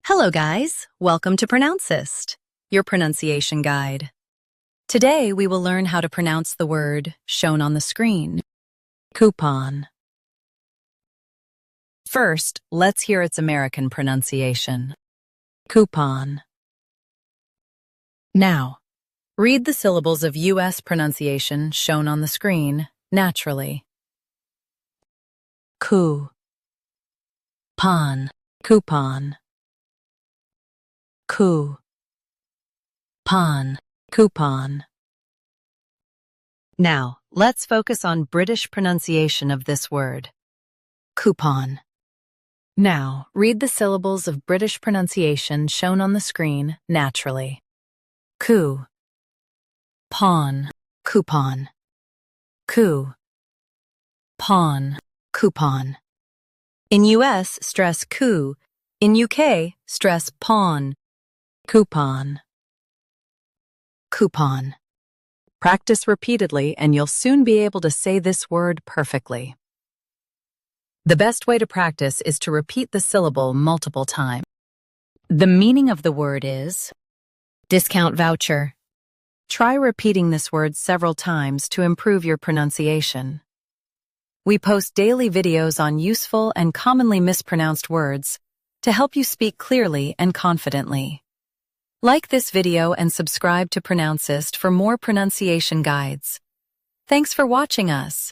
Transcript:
Hello guys, welcome to Pronouncist, your pronunciation guide. Today we will learn how to pronounce the word shown on the screen, coupon. First, let's hear its American pronunciation, coupon. Now, read the syllables of U.S. pronunciation shown on the screen naturally. Coupon, coupon. Coupon. Now, let's focus on British pronunciation of this word, coupon. Now, read the syllables of British pronunciation shown on the screen naturally. Coupon, coupon. Coupon. In US, stress coup. In UK, stress pawn. Coupon. Practice repeatedly and you'll soon be able to say this word perfectly. The best way to practice is to repeat the syllable multiple times. The meaning of the word is discount voucher. Try repeating this word several times to improve your pronunciation. We post daily videos on useful and commonly mispronounced words to help you speak clearly and confidently. Like this video and subscribe to Pronouncist for more pronunciation guides. Thanks for watching us.